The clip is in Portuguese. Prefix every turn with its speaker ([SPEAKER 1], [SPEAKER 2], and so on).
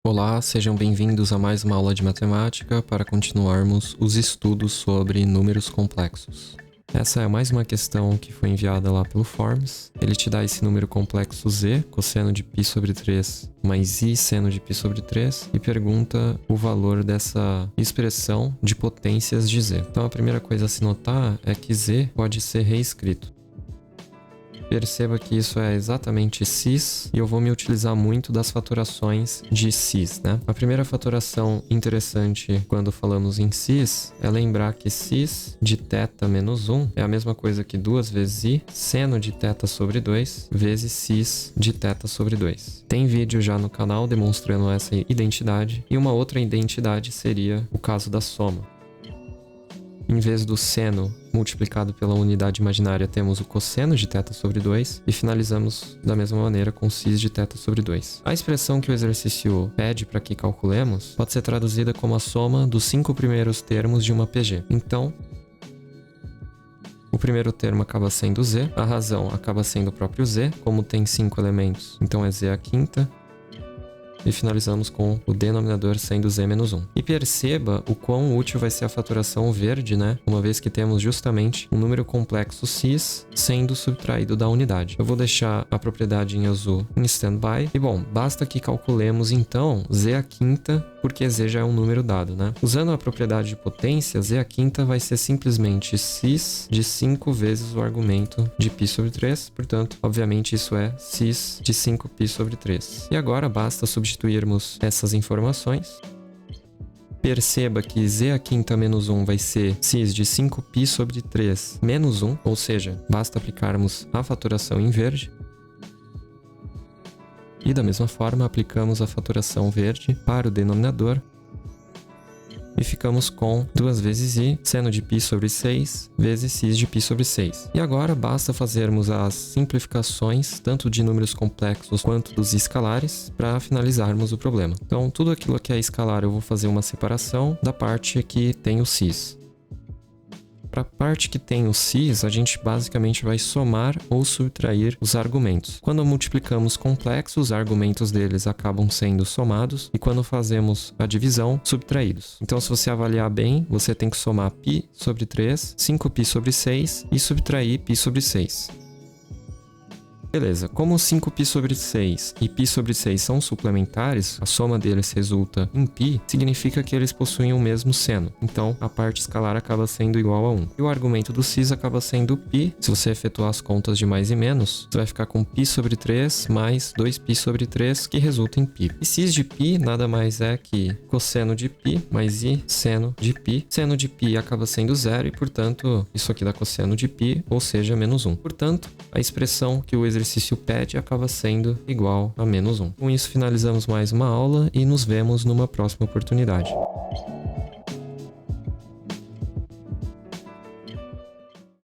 [SPEAKER 1] Olá, sejam bem-vindos a mais uma aula de matemática para continuarmos os estudos sobre números complexos. Essa é mais uma questão que foi enviada lá pelo Forms. Ele te dá esse número complexo z, cosseno de π sobre 3 mais i seno de π sobre 3, e pergunta o valor dessa expressão de potências de z. Então a primeira coisa a se notar é que z pode ser reescrito. Perceba que isso é exatamente cis, e eu vou me utilizar muito das fatorações de cis, né? A primeira fatoração interessante quando falamos em cis é lembrar que cis de θ menos 1 é a mesma coisa que 2 vezes i seno de θ sobre 2 vezes cis de θ sobre 2. Tem vídeo já no canal demonstrando essa identidade, e uma outra identidade seria o caso da soma. Em vez do seno multiplicado pela unidade imaginária, temos o cosseno de θ sobre 2 e finalizamos da mesma maneira com cis de θ sobre 2. A expressão que o exercício pede para que calculemos pode ser traduzida como a soma dos 5 primeiros termos de uma PG. Então, o primeiro termo acaba sendo z, a razão acaba sendo o próprio z, como tem 5 elementos, então é z à quinta. E finalizamos com o denominador sendo z menos 1. E perceba o quão útil vai ser a fatoração verde, né? Uma vez que temos justamente um número complexo cis sendo subtraído da unidade. Eu vou deixar a propriedade em azul em standby. E bom, basta que calculemos então z à quinta, porque z já é um número dado, né? Usando a propriedade de potência, z à quinta vai ser simplesmente cis de 5 vezes o argumento de π sobre 3. Portanto, obviamente isso é cis de 5π sobre 3. E agora basta substituirmos essas informações. Perceba que z à quinta menos 1 vai ser cis de 5π sobre 3 menos 1, ou seja, basta aplicarmos a fatoração em verde. E da mesma forma, aplicamos a fatoração verde para o denominador. E ficamos com 2 vezes i seno de π sobre 6 vezes cis de π sobre 6. E agora basta fazermos as simplificações, tanto de números complexos quanto dos escalares, para finalizarmos o problema. Então, tudo aquilo que é escalar eu vou fazer uma separação da parte que tem o cis. Para a parte que tem o cis, a gente basicamente vai somar ou subtrair os argumentos. Quando multiplicamos complexos, os argumentos deles acabam sendo somados, e quando fazemos a divisão, subtraídos. Então, se você avaliar bem, você tem que somar π sobre 3, 5π sobre 6 e subtrair π sobre 6. Beleza, como 5π sobre 6 e π sobre 6 são suplementares, a soma deles resulta em π, significa que eles possuem o mesmo seno. Então, a parte escalar acaba sendo igual a 1. E o argumento do cis acaba sendo π. Se você efetuar as contas de mais e menos, você vai ficar com π sobre 3 mais 2π sobre 3, que resulta em π. E cis de π nada mais é que cosseno de π mais i seno de π. Seno de π acaba sendo zero e, portanto, isso aqui dá cosseno de π, ou seja, menos 1. Portanto, a expressão que o exercício pede acaba sendo igual a menos 1. Com isso, finalizamos mais uma aula e nos vemos numa próxima oportunidade.